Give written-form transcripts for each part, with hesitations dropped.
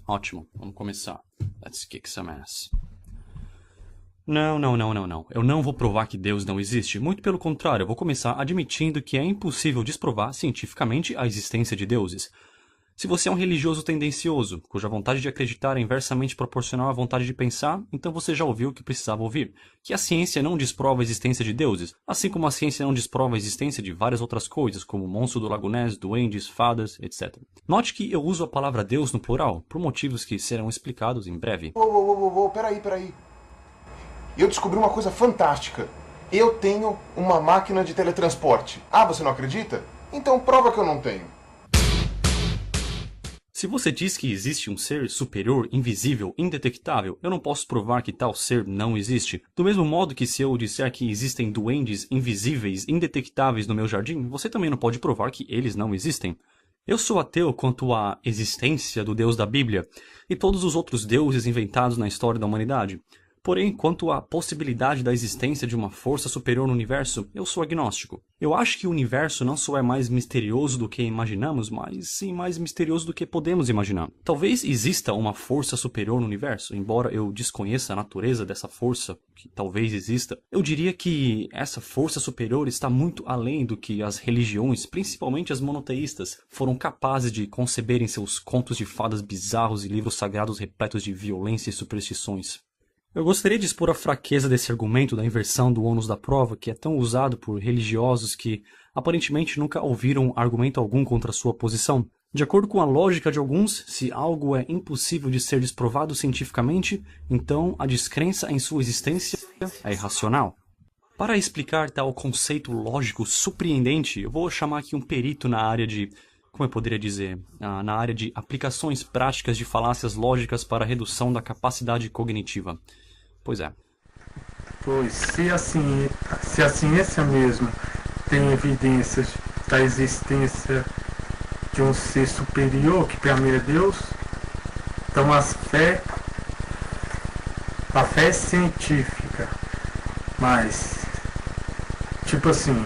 Ótimo, vamos começar. Let's kick some ass. Não. Eu não vou provar que Deus não existe. Muito pelo contrário, eu vou começar admitindo que é impossível desprovar cientificamente a existência de deuses. Se você é um religioso tendencioso, cuja vontade de acreditar é inversamente proporcional à vontade de pensar, então você já ouviu o que precisava ouvir. Que a ciência não desprova a existência de deuses, assim como a ciência não desprova a existência de várias outras coisas, como o monstro do Lago Ness, duendes, fadas, etc. Note que eu uso a palavra Deus no plural, por motivos que serão explicados em breve. Peraí. Eu descobri uma coisa fantástica. Eu tenho uma máquina de teletransporte. Ah, você não acredita? Então prova que eu não tenho. Se você diz que existe um ser superior, invisível, indetectável, eu não posso provar que tal ser não existe. Do mesmo modo que se eu disser que existem duendes invisíveis, indetectáveis no meu jardim, você também não pode provar que eles não existem. Eu sou ateu quanto à existência do Deus da Bíblia e todos os outros deuses inventados na história da humanidade. Porém, quanto à possibilidade da existência de uma força superior no universo, eu sou agnóstico. Eu acho que o universo não só é mais misterioso do que imaginamos, mas sim mais misterioso do que podemos imaginar. Talvez exista uma força superior no universo, embora eu desconheça a natureza dessa força, que talvez exista. Eu diria que essa força superior está muito além do que as religiões, principalmente as monoteístas, foram capazes de conceber em seus contos de fadas bizarros e livros sagrados repletos de violência e superstições. Eu gostaria de expor a fraqueza desse argumento da inversão do ônus da prova, que é tão usado por religiosos que aparentemente nunca ouviram argumento algum contra sua posição. De acordo com a lógica de alguns, se algo é impossível de ser desprovado cientificamente, então a descrença em sua existência é irracional. Para explicar tal conceito lógico surpreendente, eu vou chamar aqui um perito na área de... como eu poderia dizer? Na área de aplicações práticas de falácias lógicas para a redução da capacidade cognitiva. Pois é. Pois, se a ciência mesmo tem evidências da existência de um ser superior, que para mim é Deus, então a fé é científica, mas, tipo assim,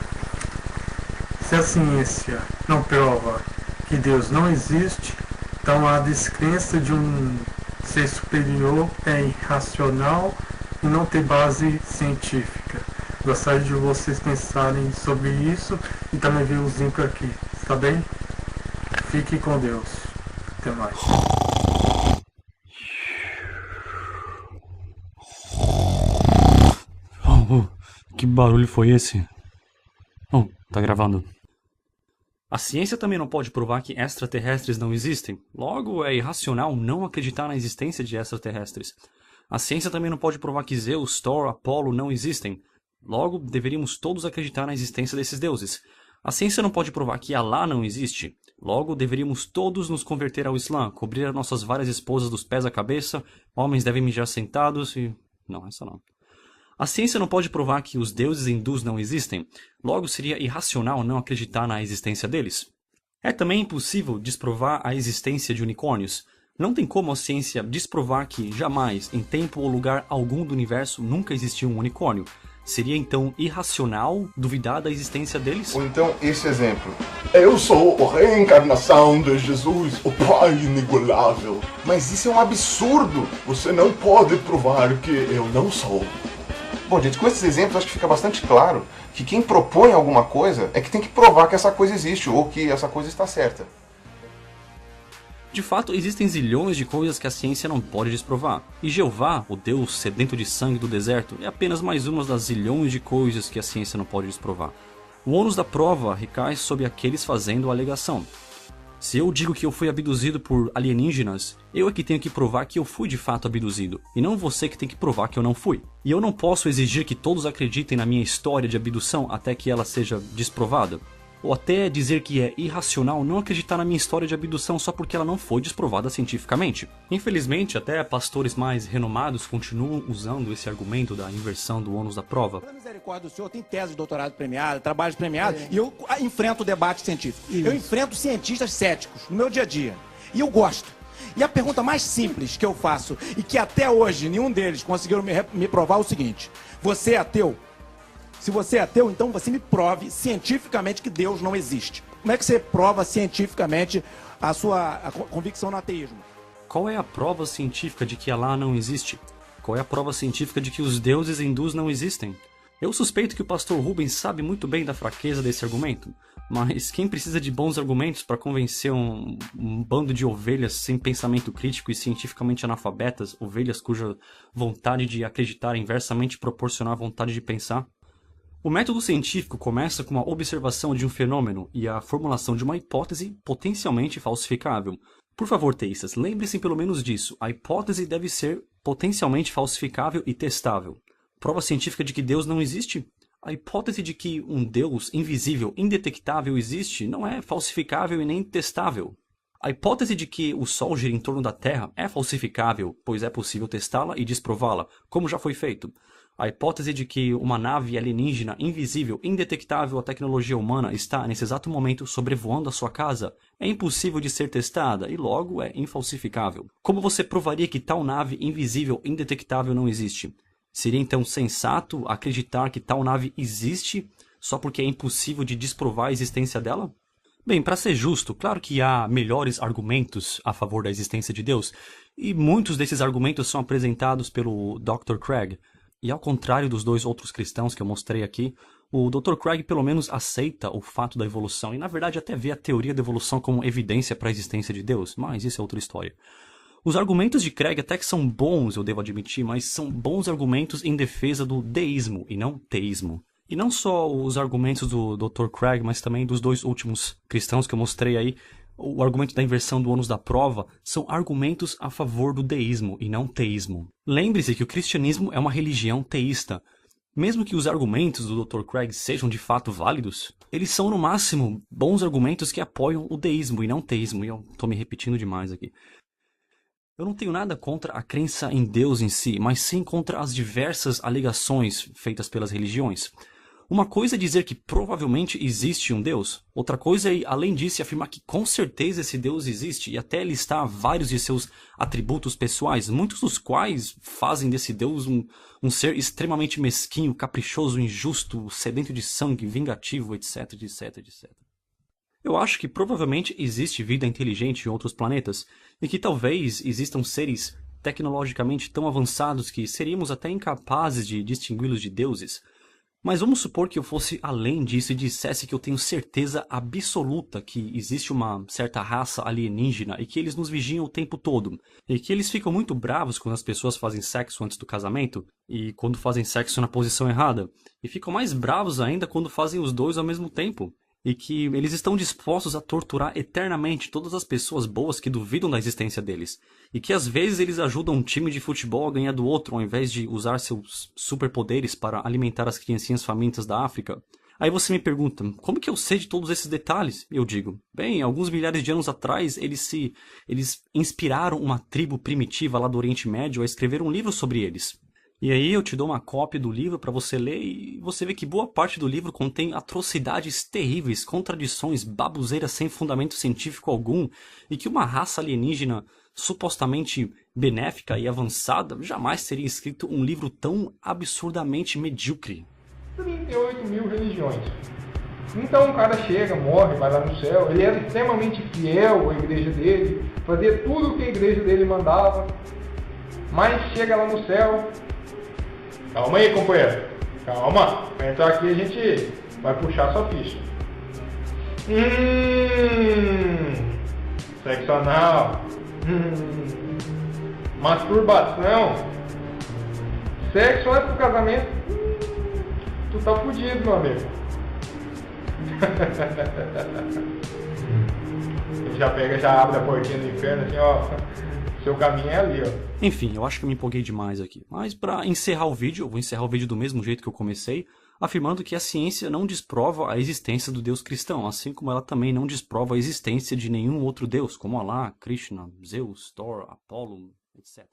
se a ciência não prova que Deus não existe, então a descrença de um ser superior é irracional e não tem base científica. Gostaria de vocês pensarem sobre isso e também ver os links aqui, tá bem? Fique com Deus. Até mais. Que barulho foi esse? Tá gravando. A ciência também não pode provar que extraterrestres não existem. Logo, é irracional não acreditar na existência de extraterrestres. A ciência também não pode provar que Zeus, Thor, Apolo não existem. Logo, deveríamos todos acreditar na existência desses deuses. A ciência não pode provar que Alá não existe. Logo, deveríamos todos nos converter ao Islã, cobrir as nossas várias esposas dos pés à cabeça, homens devem mijar sentados e... Não, essa não. A ciência não pode provar que os deuses hindus não existem, logo seria irracional não acreditar na existência deles. É também impossível desprovar a existência de unicórnios. Não tem como a ciência desprovar que jamais, em tempo ou lugar algum do universo, nunca existiu um unicórnio. Seria então irracional duvidar da existência deles? Ou então esse exemplo. Eu sou a reencarnação de Jesus, o Pai inigualável. Mas isso é um absurdo. Você não pode provar que eu não sou. Bom, gente, com esses exemplos acho que fica bastante claro que quem propõe alguma coisa é que tem que provar que essa coisa existe ou que essa coisa está certa. De fato, existem zilhões de coisas que a ciência não pode desprovar. E Jeová, o Deus sedento de sangue do deserto, é apenas mais uma das zilhões de coisas que a ciência não pode desprovar. O ônus da prova recai sobre aqueles fazendo a alegação. Se eu digo que eu fui abduzido por alienígenas, eu é que tenho que provar que eu fui de fato abduzido, e não você que tem que provar que eu não fui. E eu não posso exigir que todos acreditem na minha história de abdução até que ela seja desprovada. Ou até dizer que é irracional não acreditar na minha história de abdução só porque ela não foi desprovada cientificamente. Infelizmente, até pastores mais renomados continuam usando esse argumento da inversão do ônus da prova. Pela misericórdia do senhor, tem tese de doutorado premiada, trabalhos premiados, e eu enfrento o debate científico. Isso. Eu enfrento cientistas céticos no meu dia a dia. E eu gosto. E a pergunta mais simples que eu faço, e que até hoje nenhum deles conseguiram me provar, é o seguinte: você é ateu? Se você é ateu, então você me prove cientificamente que Deus não existe. Como é que você prova cientificamente a sua convicção no ateísmo? Qual é a prova científica de que Alá não existe? Qual é a prova científica de que os deuses hindus não existem? Eu suspeito que o pastor Rubens sabe muito bem da fraqueza desse argumento, mas quem precisa de bons argumentos para convencer um bando de ovelhas sem pensamento crítico e cientificamente analfabetas, ovelhas cuja vontade de acreditar é inversamente proporcional à vontade de pensar? O método científico começa com a observação de um fenômeno e a formulação de uma hipótese potencialmente falsificável. Por favor, teístas, lembre-se pelo menos disso. A hipótese deve ser potencialmente falsificável e testável. Prova científica de que Deus não existe? A hipótese de que um Deus invisível, indetectável existe não é falsificável e nem testável. A hipótese de que o Sol gira em torno da Terra é falsificável, pois é possível testá-la e desprová-la, como já foi feito. A hipótese de que uma nave alienígena invisível, indetectável à tecnologia humana está, nesse exato momento, sobrevoando a sua casa é impossível de ser testada e, logo, é infalsificável. Como você provaria que tal nave invisível, indetectável não existe? Seria então sensato acreditar que tal nave existe só porque é impossível de desprovar a existência dela? Bem, para ser justo, claro que há melhores argumentos a favor da existência de Deus, e muitos desses argumentos são apresentados pelo Dr. Craig. E ao contrário dos dois outros cristãos que eu mostrei aqui, o Dr. Craig pelo menos aceita o fato da evolução e na verdade até vê a teoria da evolução como evidência para a existência de Deus, mas isso é outra história. Os argumentos de Craig até que são bons, eu devo admitir, mas são bons argumentos em defesa do deísmo e não teísmo. E não só os argumentos do Dr. Craig, mas também dos dois últimos cristãos que eu mostrei aí, o argumento da inversão do ônus da prova, são argumentos a favor do deísmo e não teísmo. Lembre-se que o cristianismo é uma religião teísta. Mesmo que os argumentos do Dr. Craig sejam de fato válidos, eles são no máximo bons argumentos que apoiam o deísmo e não teísmo. E eu estou me repetindo demais aqui. Eu não tenho nada contra a crença em Deus em si, mas sim contra as diversas alegações feitas pelas religiões. Uma coisa é dizer que provavelmente existe um Deus, outra coisa é, além disso, afirmar que com certeza esse Deus existe e até listar vários de seus atributos pessoais, muitos dos quais fazem desse Deus um ser extremamente mesquinho, caprichoso, injusto, sedento de sangue, vingativo, etc, etc, etc. Eu acho que provavelmente existe vida inteligente em outros planetas e que talvez existam seres tecnologicamente tão avançados que seríamos até incapazes de distingui-los de deuses. Mas vamos supor que eu fosse além disso e dissesse que eu tenho certeza absoluta que existe uma certa raça alienígena e que eles nos vigiam o tempo todo. E que eles ficam muito bravos quando as pessoas fazem sexo antes do casamento e quando fazem sexo na posição errada. E ficam mais bravos ainda quando fazem os dois ao mesmo tempo. E que eles estão dispostos a torturar eternamente todas as pessoas boas que duvidam da existência deles. E que às vezes eles ajudam um time de futebol a ganhar do outro ao invés de usar seus superpoderes para alimentar as criancinhas famintas da África. Aí você me pergunta, como que eu sei de todos esses detalhes? Eu digo, bem, alguns milhares de anos atrás eles inspiraram uma tribo primitiva lá do Oriente Médio a escrever um livro sobre eles. E aí eu te dou uma cópia do livro para você ler e você vê que boa parte do livro contém atrocidades terríveis, contradições, baboseiras sem fundamento científico algum, e que uma raça alienígena supostamente benéfica e avançada jamais teria escrito um livro tão absurdamente medíocre. 38 mil religiões. Então o cara chega, morre, vai lá no céu, ele era extremamente fiel à igreja dele, fazia tudo o que a igreja dele mandava, mas chega lá no céu... Calma aí, companheiro. Calma. Pra entrar aqui a gente vai puxar sua ficha. Sexo anal. Masturbação. Sexo antes do casamento. Tu tá fudido, meu amigo. Ele já pega, já abre a portinha do inferno assim, ó. Seu caminho é ali, ó. Enfim, eu acho que eu me empolguei demais aqui. Mas para encerrar o vídeo, eu vou encerrar o vídeo do mesmo jeito que eu comecei, afirmando que a ciência não desprova a existência do Deus cristão, assim como ela também não desprova a existência de nenhum outro Deus, como Alá, Krishna, Zeus, Thor, Apolo, etc.